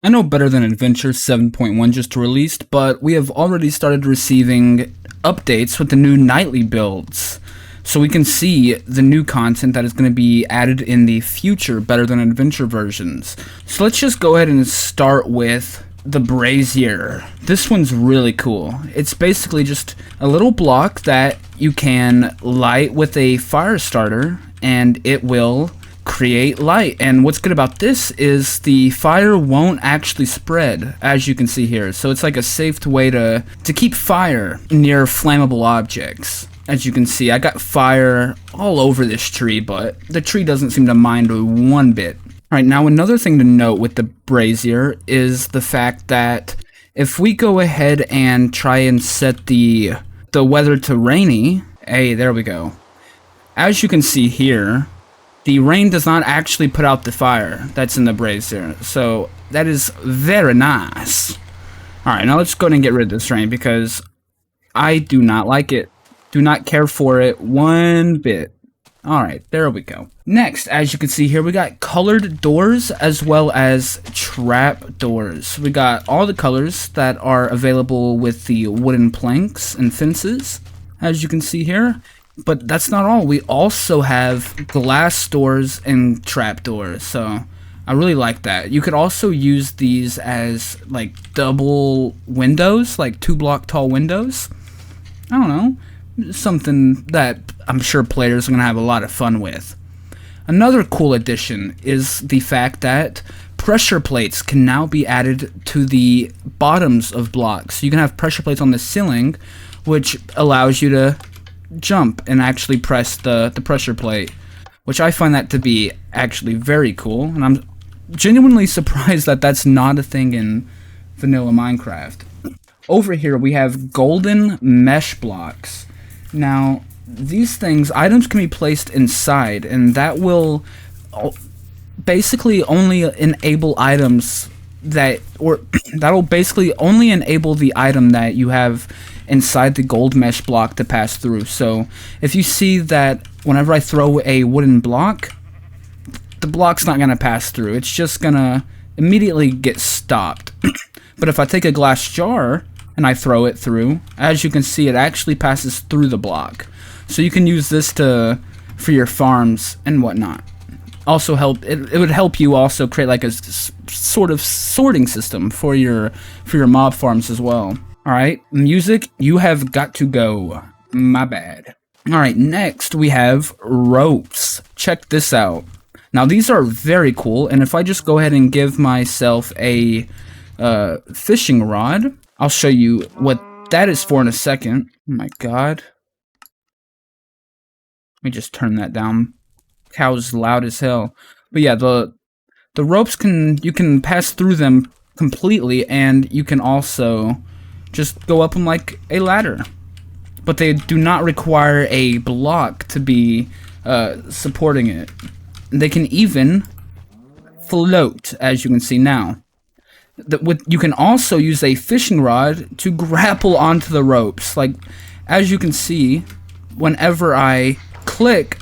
I know Better Than Adventure 7.1 just released, but we have already started receiving updates with the new nightly builds. So we can see the new content that is going to be added in the future Better Than Adventure versions. So let's just go ahead and start with the Brazier. This one's really cool. It's basically just a little block that you can light with a fire starter, and it will create light. And what's good about this is the fire won't actually spread, as you can see here. So it's like a safe way to keep fire near flammable objects. As you can see, I got fire all over this tree, but the tree doesn't seem to mind one bit. Alright, now another thing to note with the Brazier is the fact that if we go ahead and try and set the weather to rainy, hey, there we go. As you can see here, the rain does not actually put out the fire that's in the Brazier, so that is very nice. Alright, now let's go ahead and get rid of this rain because I do not like it. Do not care for it one bit. Alright, there we go. Next, as you can see here, we got colored doors as well as trap doors. We got all the colors that are available with the wooden planks and fences, as you can see here. But that's not all. We also have glass doors and trap doors, so I really like that. You could also use these as like double windows, like 2-block tall windows. I don't know, something that I'm sure players are going to have a lot of fun with. Another cool addition is the fact that pressure plates can now be added to the bottoms of blocks. You can have pressure plates on the ceiling, which allows you to jump and actually press the pressure plate, which I find that to be actually very cool, and I'm genuinely surprised that that's not a thing in vanilla Minecraft. Over here we have golden mesh blocks. Now these things, items can be placed inside, and that will basically only enable items that'll basically only enable the item that you have inside the gold mesh block to pass through. So if you see that whenever I throw a wooden block, the block's not going to pass through. It's just going to immediately get stopped. But if I take a glass jar and I throw it through, as you can see, it actually passes through the block. So you can use this for your farms and whatnot. Also it would help you also create like a sort of sorting system for your mob farms as well. Alright, music, you have got to go. My bad. Alright, next we have ropes. Check this out. Now these are very cool, and if I just go ahead and give myself a fishing rod, I'll show you what that is for in a second. Oh my god. Let me just turn that down. Cow's loud as hell. But yeah, the ropes you can pass through them completely, and you can also just go up them like a ladder. But they do not require a block to be supporting it. They can even float, as you can see now. You can also use a fishing rod to grapple onto the ropes. Like, as you can see, whenever I click,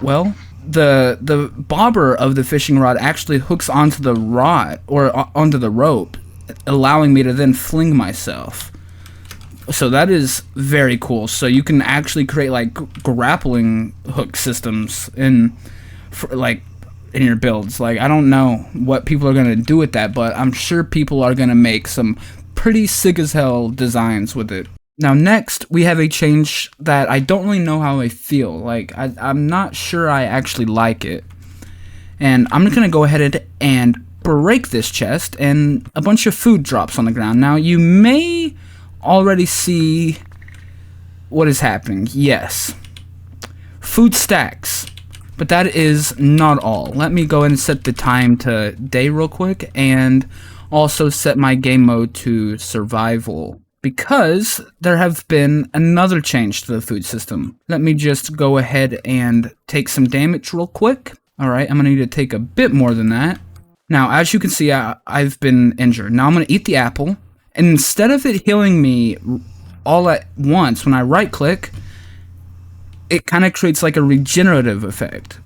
well, the bobber of the fishing rod actually hooks onto the rod, or onto the rope, allowing me to then fling myself. So that is very cool. So you can actually create like grappling hook systems in your builds. Like, I don't know what people are going to do with that, but I'm sure people are going to make some pretty sick as hell designs with it. Now next, we have a change that I don't really know how I feel. Like, I'm not sure I actually like it. And I'm going to go ahead and break this chest, and a bunch of food drops on the ground. Now, you may already see what is happening. Yes. Food stacks. But that is not all. Let me go ahead and set the time to day real quick, and also set my game mode to survival, because there have been another change to the food system. Let me just go ahead and take some damage real quick. Alright, I'm going to need to take a bit more than that. Now, as you can see, I've been injured. Now I'm going to eat the apple, and instead of it healing me all at once, when I right click, it kind of creates like a regenerative effect.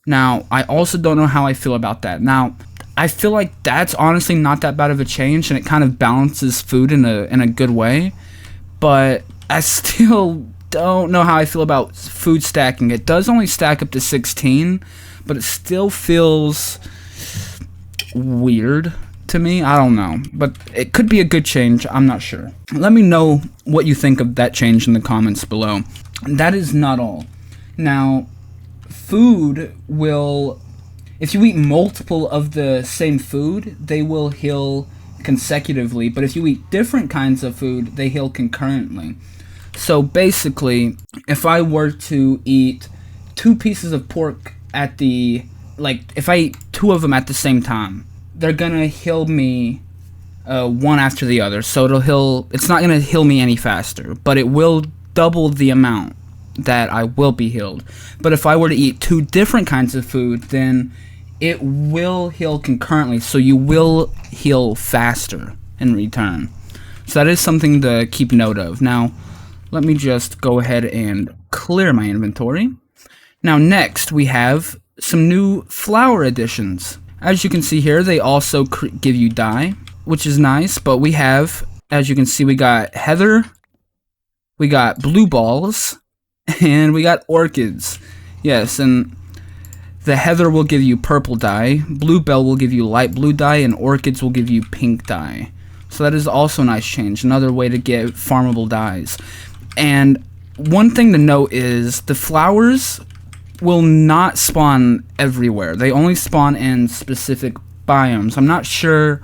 Now, I also don't know how I feel about that. Now, I feel like that's honestly not that bad of a change, and it kind of balances food in a good way. But I still don't know how I feel about food stacking. It does only stack up to 16, but it still feels weird to me. I don't know, but it could be a good change. I'm not sure. Let me know what you think of that change in the comments below. That is not all. Now, food will, if you eat multiple of the same food, they will heal consecutively, but if you eat different kinds of food, they heal concurrently. So basically, if I were to eat 2 pieces of pork at the, like, if I eat 2 of them at the same time, they're gonna heal me one after the other. So it's not gonna heal me any faster, but it will double the amount that I will be healed. But if I were to eat 2 different kinds of food, then it will heal concurrently, so you will heal faster in return. So that is something to keep note of. Now, let me just go ahead and clear my inventory. Now, next, we have some new flower additions. As you can see here, they also give you dye, which is nice, but we have, as you can see, we got heather, we got blue balls, and we got orchids. Yes, and the heather will give you purple dye, bluebell will give you light blue dye, and orchids will give you pink dye. So that is also a nice change, another way to get farmable dyes. And one thing to note is the flowers will not spawn everywhere. They only spawn in specific biomes. I'm not sure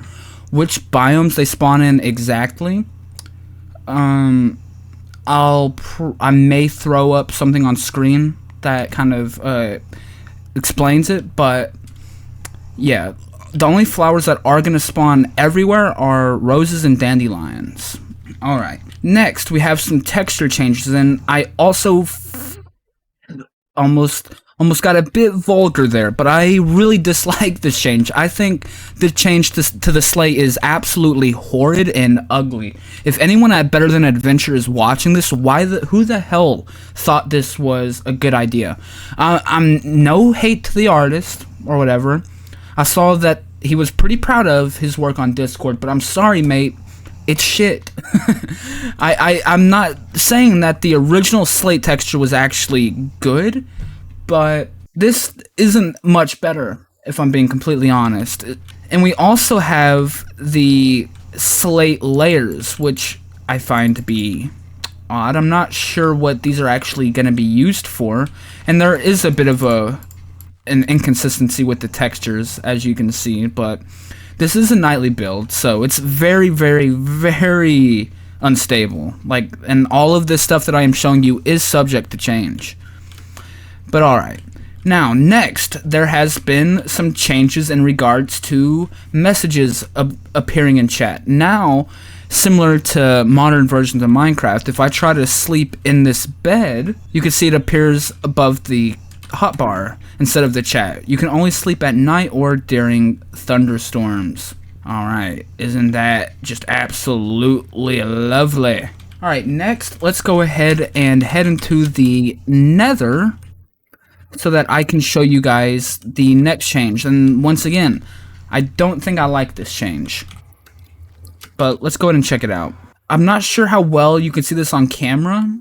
which biomes they spawn in exactly. I may throw up something on screen that kind of explains it, but yeah, the only flowers that are going to spawn everywhere are roses and dandelions. Alright, next we have some texture changes, and I also almost got a bit vulgar there, but I really dislike this change. I think the change to the slate is absolutely horrid and ugly. If anyone at Better Than Adventure is watching this, who the hell thought this was a good idea? I'm no hate to the artist or whatever. I saw that he was pretty proud of his work on Discord, but I'm sorry, mate. It's shit. I'm not saying that the original slate texture was actually good, but this isn't much better, if I'm being completely honest. And we also have the slate layers, which I find to be odd. I'm not sure what these are actually going to be used for, and there is a bit of an inconsistency with the textures, as you can see, but this is a nightly build, so it's very, very, very unstable. Like, and all of this stuff that I am showing you is subject to change. But alright. Now, next, there has been some changes in regards to messages appearing in chat. Now, similar to modern versions of Minecraft, if I try to sleep in this bed, you can see it appears above the hotbar instead of the chat. You can only sleep at night or during thunderstorms. Alright, isn't that just absolutely lovely? Alright, next, let's go ahead and head into the Nether so that I can show you guys the next change. And once again, I don't think I like this change, but let's go ahead and check it out. I'm not sure how well you can see this on camera,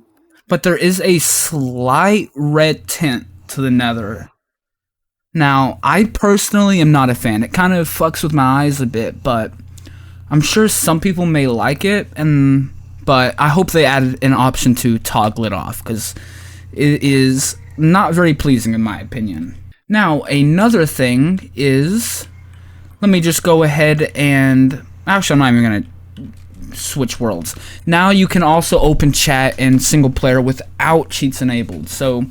but there is a slight red tint to the Nether. Now, I personally am not a fan. It kind of fucks with my eyes a bit, but I'm sure some people may like it, but I hope they added an option to toggle it off, because it is not very pleasing in my opinion. Now, another thing is, let me just go ahead and, actually I'm not even gonna switch worlds. Now you can also open chat in single player without cheats enabled. So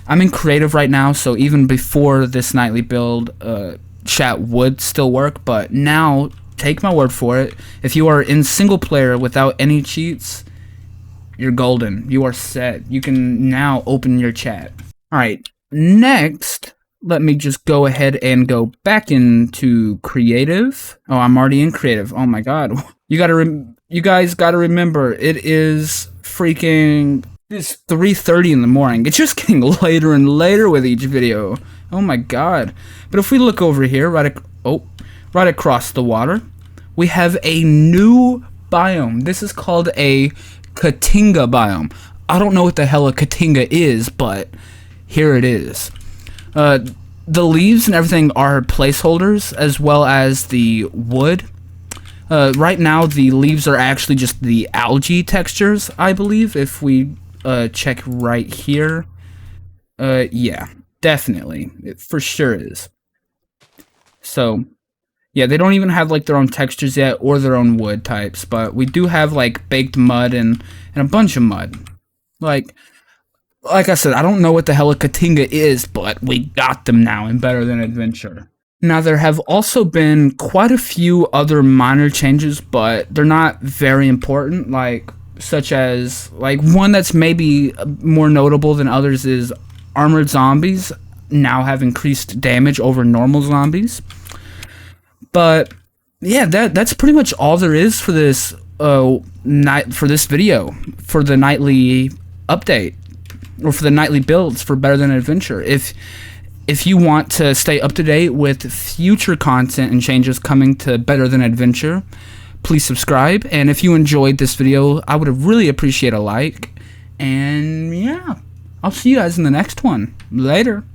I'm in creative right now, so even before this nightly build, chat would still work, but now, take my word for it, if you are in single player without any cheats, you're golden. You are set. You can now open your chat. Alright, next, let me just go ahead and go back into creative. Oh, I'm already in creative. Oh my god. You guys gotta remember, it is freaking, it's 3:30 in the morning. It's just getting later and later with each video. Oh my god. But if we look over here, right across the water, we have a new biome. This is called a katinga biome. I don't know what the hell a katinga is, but here it is. The leaves and everything are placeholders, as well as the wood. Right now, the leaves are actually just the algae textures, I believe, if we check right here. Yeah, definitely. It for sure is. So, yeah, they don't even have, like, their own textures yet, or their own wood types, but we do have, like, baked mud and a bunch of mud. Like I said, I don't know what the hell a katinga is, but we got them now in Better Than Adventure. Now, there have also been quite a few other minor changes, but they're not very important, such as, one that's maybe more notable than others is armored zombies now have increased damage over normal zombies. But yeah, that's pretty much all there is for this video, for the nightly update, or for the nightly builds for Better Than Adventure. If you want to stay up to date with future content and changes coming to Better Than Adventure, please subscribe. And if you enjoyed this video, I would really appreciate a like. And yeah, I'll see you guys in the next one. Later.